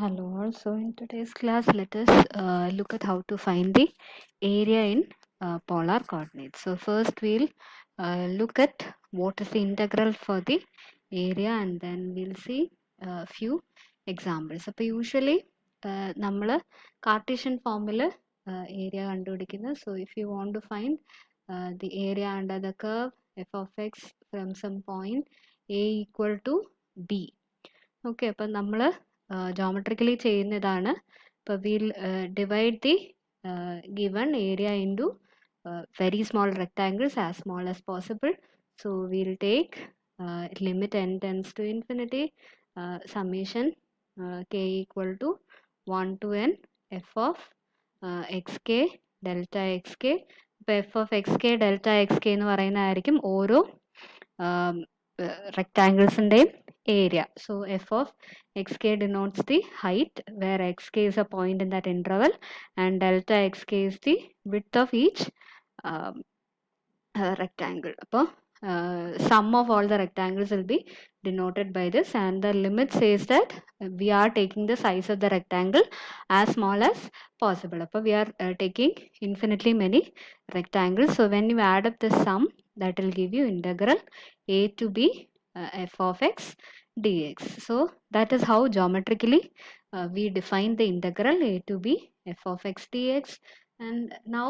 Hello all. So in today's class, let us look at how to find the area in polar coordinates. So first we'll look at what is the integral for the area, and then we'll see a few examples. അപ്പോൾ usually നമ്മൾ Cartesian ഫോമിൽ area കണ്ടുപിടിക്കുന്നത്. So if you want to find the area under the curve f of x from some point a equal to b. Okay, അപ്പം നമ്മൾ geometrically ചെയ്യുന്നതാണ്. ഇപ്പോൾ we'll divide the given area into very small rectangles as small as possible. So we'll take limit n tends to infinity, summation k equal to 1 to n f of xk delta xk. ഇപ്പോൾ f of xk delta xk എന്ന് പറയുന്നതായിരിക്കും ഓരോ rectangles-ന്റെയും area. So f of xk denotes the height, where xk is a point in that interval and delta xk is the width of each um, rectangle. അപ്പോൾ sum of all the rectangles will be denoted by this, and the limit says that we are taking the size of the rectangle as small as possible. അപ്പോൾ we are taking infinitely many rectangles. So when you add up the sum, that will give you integral a to b f of x dx. So that is how geometrically we define the integral a to b f of x dx. And now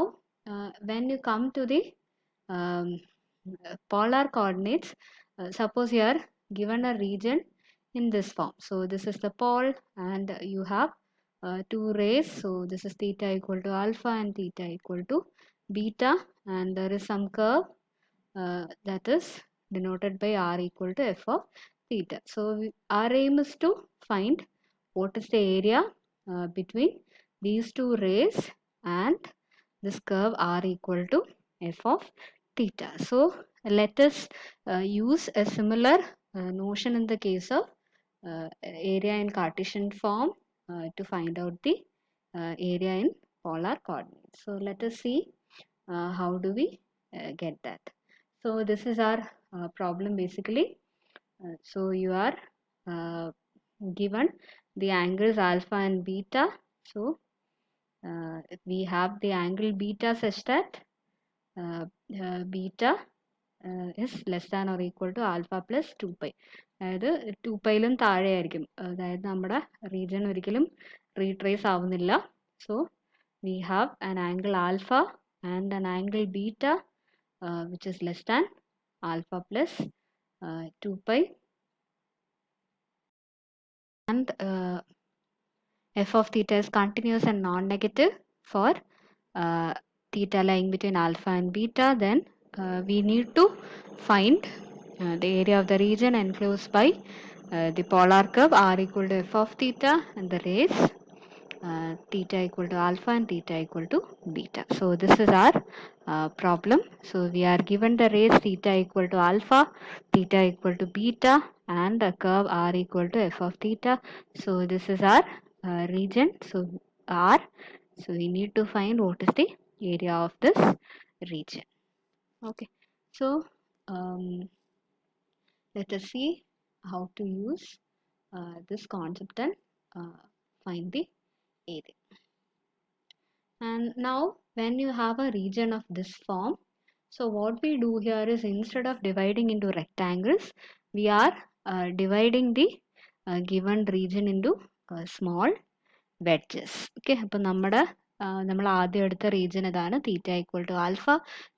when you come to the polar coordinates, suppose you are given a region in this form. So this is the pole, and you have two rays. So this is theta equal to alpha and theta equal to beta, and there is some curve that is denoted by r equal to f of theta. So our aim is to find what is the area between these two rays and this curve r equal to f of theta. So let us use a similar notion in the case of area in Cartesian form to find out the area in polar coordinates. So let us see how do we get that. So this is our problem basically. So you are given the angles alpha and beta. So we have the angle beta such that beta is less than or equal to alpha plus 2 pi. അതായത് 2 പൈയിലും താഴെയായിരിക്കും. അതായത് നമ്മുടെ region ഒരിക്കലും retrace ആവുന്നില്ല. So we have an angle alpha and an angle beta which is less than alpha plus 2 pi, and f of theta is continuous and non-negative for theta lying between alpha and beta. Then we need to find the area of the region enclosed by the polar curve r equal to f of theta and the rays theta equal to alpha and theta equal to beta. So this is our problem. So we are given the rays theta equal to alpha, theta equal to beta, and the curve r equal to f of theta. So this is our region. So r. So we need to find what is the area of this region. Okay. So let us see how to use this concept and find the area. And now when you have a region of this form, so what we do here is, instead of dividing into rectangles, we are dividing the given region into small wedges. Okay, അപ്പോൾ നമ്മൾ ആദ്യം എടുത്ത region ഇതാണ്. Theta equal to alpha,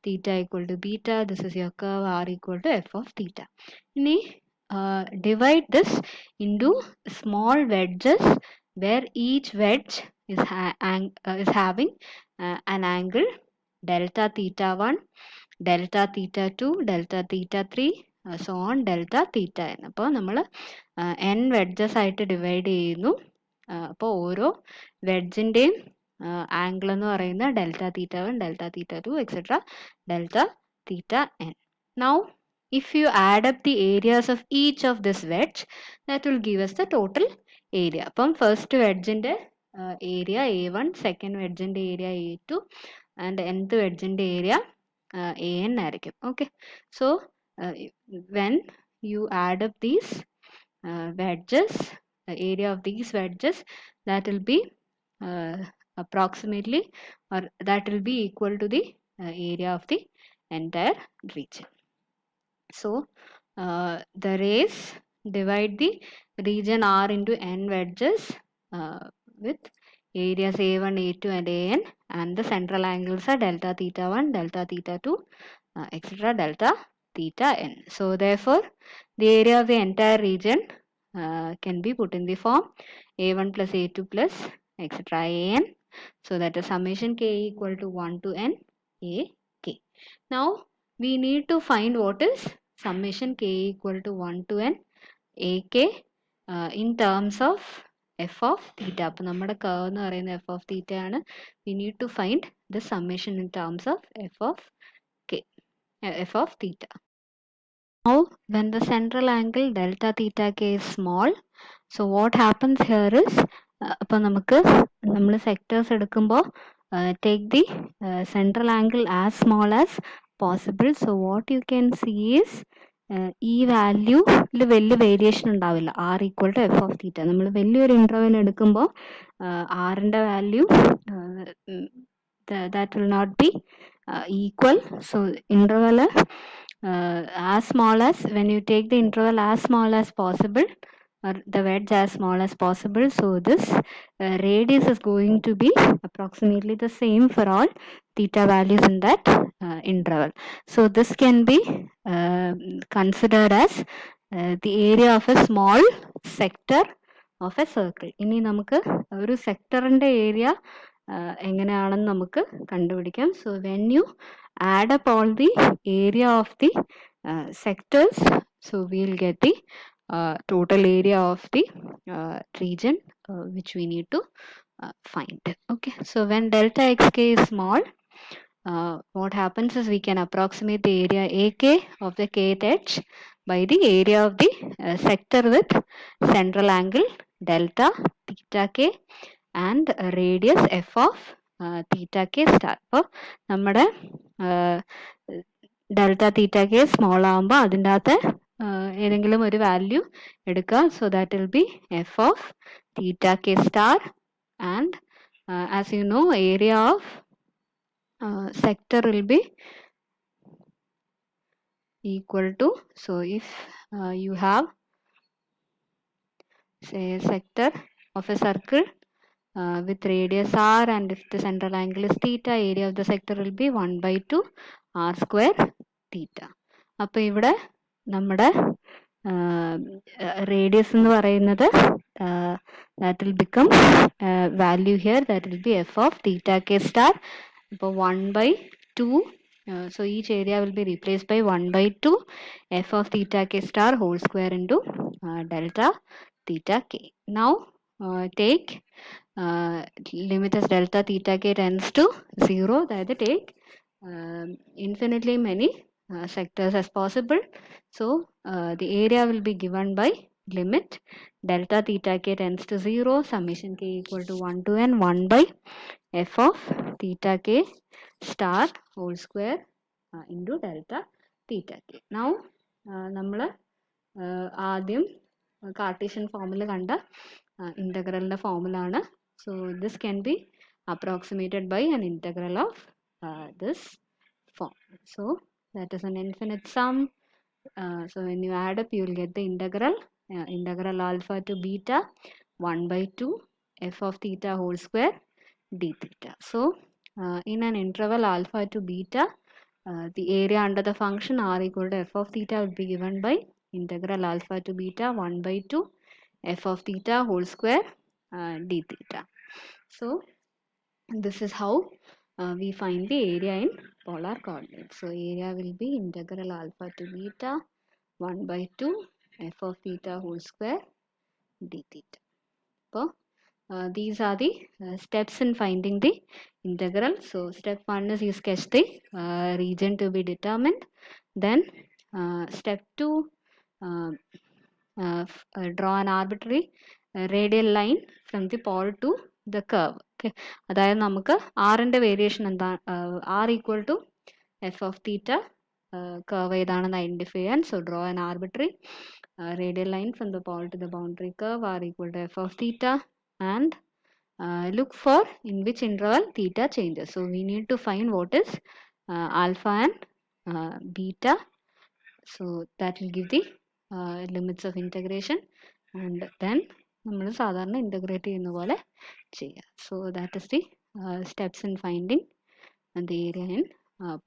theta equal to beta, this is your curve r equal to f of theta. ഇനി divide this into small wedges where each wedge is having an angle delta theta 1, delta theta 2, delta theta 3, so on delta theta n. അപ്പോൾ നമ്മൾ n wedges ആയിട്ട് divide ചെയ്യുന്നു. അപ്പോൾ ഓരോ വെഡ്ജിൻ്റെയും angle എന്ന് പറയുന്നത് delta theta 1, delta theta 2, etcetera delta theta n. Now if you add up the areas of each of this wedge, that will give us the total area. അപ്പം first വെഡ്ജിൻ്റെ area A1, second വെഡ്ജിൻ്റെ area A2, and nth വെഡ്ജിൻ്റെ area AN ആയിരിക്കും. Okay, so when you add up these wedges, area of these wedges, that will be approximately, or that will be equal to the area of the entire region. So the rays divide the region R into n wedges with areas A1, A2 and AN, and the central angles are delta theta 1, delta theta 2, etc. delta theta n. So therefore the area of the entire region can be put in the form A1 plus A2 plus etc. AN. So that is summation k equal to 1 to n A k. Now we need to find what is summation k equal to 1 to n a k in terms of f of theta. അപ്പോൾ നമ്മുടെ curve എന്ന് പറയുന്നത് f of theta ആണ്. We need to find the summation in terms of f of k, f of theta. Now when the central angle delta theta k is small, so what happens here is അപ്പോൾ നമുക്ക് നമ്മൾ sectors എടുക്കുമ്പോൾ take the central angle as small as possible. So what you can see is ഈ വാല്യൂല് വലിയ variation ഉണ്ടാവില്ല. R equal to f of theta. നമ്മൾ വലിയൊരു interval എടുക്കുമ്പോൾ ആറിൻ്റെ value that will not be equal. So interval as small as, when you take the interval as small as possible, or the wedge as small as possible, so this radius is going to be approximately the same for all theta values in that interval. So this can be considered as the area of a small sector of a circle. ഇനി നമുക്ക് ഒരു സെക്ടറിന്റെ area എങ്ങനെയാണെന്ന് നമുക്ക് കണ്ടുപിടിക്കാം. So when you add up all the area of the sectors, so we'll get the total area of the region which we need to find. Okay, so when delta xk is small, what happens is we can approximate the area AK of the kth edge by the area of the sector with central angle delta theta k and radius f of theta k star. അപ്പോൾ നമ്മുടെ delta തീറ്റ K small ആകുമ്പോൾ അതിൻ്റെ അകത്ത് ഏതെങ്കിലും ഒരു value എടുക്കുക. So that will be F of theta K star and as you know area of sector will be equal to, so if you have say a sector of a circle with radius r, and if the central angle is theta, area of the sector will be 1 by 2 r square theta. അപ്പോൾ ഇവിടെ നമ്മുടെ radius എന്ന് പറയുന്നത് that will become value here, that will be f of theta k star. അപ്പോൾ 1 by 2, so each area will be replaced by 1 by 2 f of theta k star whole square into delta theta k. Now take limit as delta theta k tends to 0, that is take infinitely many sectors as possible. So the area will be given by limit delta theta k tends to 0, summation k equal to 1 to n 1 by f of theta k star whole square into delta theta k. Now നമ്മൾ ആദ്യം Cartesian ഫോമിൽ കണ്ട ഇൻ്റഗ്രലിൻ്റെ ഫോമിലാണ്. So this can be approximated by an integral of this form. So that is an infinite sum. So when you add up, you will get the integral alpha to beta 1 by 2 f of theta whole square d theta. So in an interval alpha to beta, the area under the function r equal to f of theta will be given by integral alpha to beta 1 by 2 f of theta whole square d theta. So this is how we find the area in polar coordinates. So area will be integral alpha to beta 1 by 2 f of theta whole square d theta. So these are the steps in finding the integral. So step 1 is you sketch the region to be determined. Then step 2, draw an arbitrary radial line from the pole to the curve. Okay, അതായത് നമുക്ക് ആറിൻ്റെ variation എന്താ, r equal to f of theta curve ഏതാണെന്ന് identify ചെയ്യാൻ. So draw an arbitrary radial line from the pole to the boundary curve are equal to f of theta, and look for in which interval theta changes. So we need to find what is alpha and beta. So that will give the limits of integration, and then നമ്മൾ സാധാരണ integrate ചെയ്യുന്ന പോലെ ചെയ്യാം. So that is the steps in finding the area in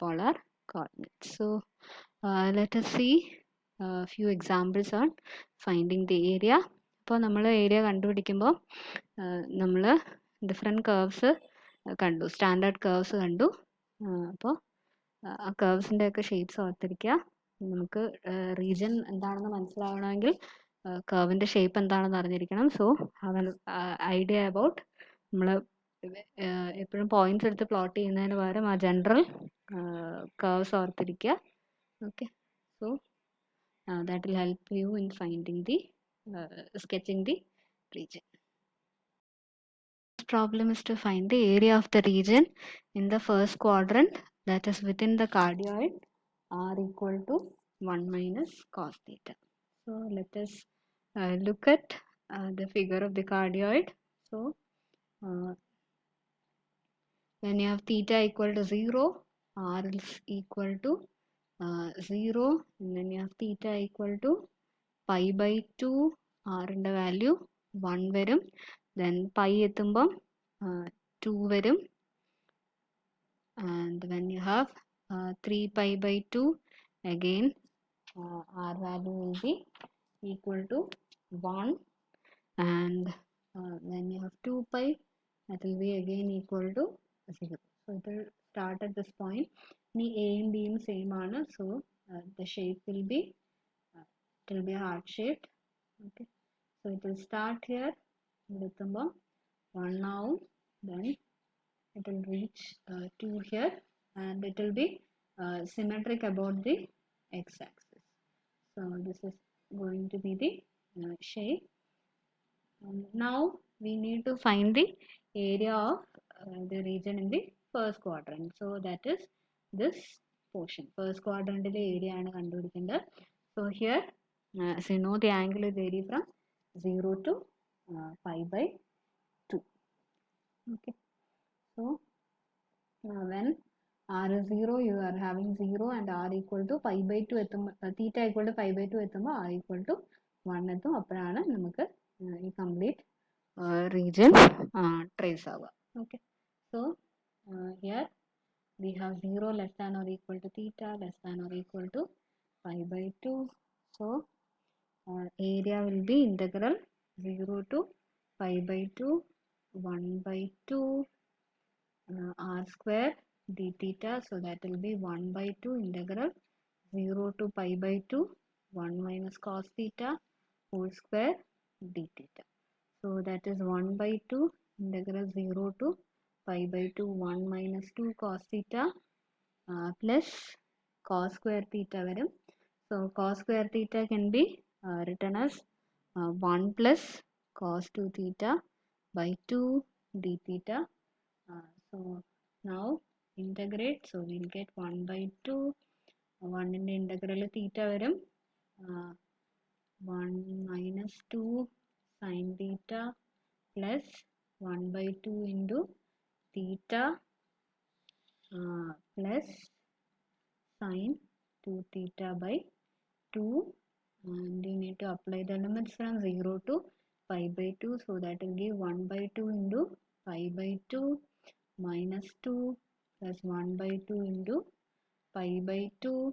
polar coordinates. So let us see a few examples on finding the area. അപ്പോൾ നമ്മൾ area കണ്ടുപിടിക്കുമ്പോൾ നമ്മൾ different curves കണ്ടു, standard curves കണ്ടു. അപ്പോൾ ആ കർവ്സിൻ്റെ ഒക്കെ ഷേപ്സ് ഓർത്തിരിക്കുക. നമുക്ക് റീജിയൻ എന്താണെന്ന് മനസ്സിലാവണമെങ്കിൽ കർവിൻ്റെ ഷേപ്പ് എന്താണെന്ന് അറിഞ്ഞിരിക്കണം. So have an idea about, നമ്മൾ എപ്പോഴും പോയിന്റ്സ് എടുത്ത് പ്ലോട്ട് ചെയ്യുന്നതിന് പകരം ആ ജനറൽ കർവ്സ് ഓർത്തിരിക്കുക. Okay, so that will help you in finding the sketching the region. This problem is to find the area of the region in the first quadrant, that is within the cardioid r equal to 1 minus cos theta. So let us look at the figure of the cardioid. So when you have theta equal to 0, r is equal to 0, and then you have theta equal to pi by 2, r in the value 1 varum, then pi etumbam 2 varum, and when you have 3 pi by 2, again r value will be equal to 1, and when you have 2 pi, that will be again equal to 0. So it will start at this point. Ni a and b same aanu, so the shape will be it will be heart shaped. Okay, so it will start here with 1 now, then it will reach 2 here, and it will be symmetric about the x-axis. So this is going to be the shape. Now we need to find the area of the region in the first quadrant. So that is this portion. First quadrant area aanu kandupidikkundad. So here as you know, the angle is vary from 0 to pi by 2. Okay, so when r is 0, you are having 0 and r equal to pi by 2 theta equal to pi by 2 എത്തുമ്പോൾ r equal to 1 എത്തും. അപ്പോഴാണ് നമുക്ക് ഈ complete region trace ആവുക. Okay, so here we have 0 less than or equal to theta less than or equal to pi by 2. So area will be integral 0 to pi by 2 1 by 2 r square d theta. So that will be 1 by 2 integral 0 to pi by 2 1 minus cos theta whole square d theta. So that is 1 by 2 integral 0 to pi by 2 1 minus 2 cos theta plus cos square theta varum. So cos square theta can be written as 1 plus cos 2 theta by 2 d theta. So now integrate, so we'll get 1 by 2, 1 in the integral theta varum 1 minus 2 sin theta plus 1 by 2 into theta plus sin 2 theta by 2, and you need to apply the limits from 0 to pi by 2. So that will give 1 by 2 into pi by 2 minus 2 plus 1 by 2 into pi by 2.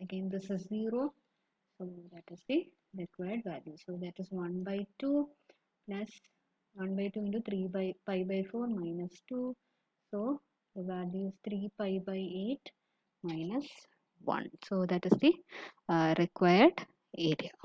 Again this is 0, so that is the required value. So that is 1 by 2 plus 1 by 2 into 3 by pi by 4 minus 2. So the value is 3 pi by 8 minus 1. So that is the required area.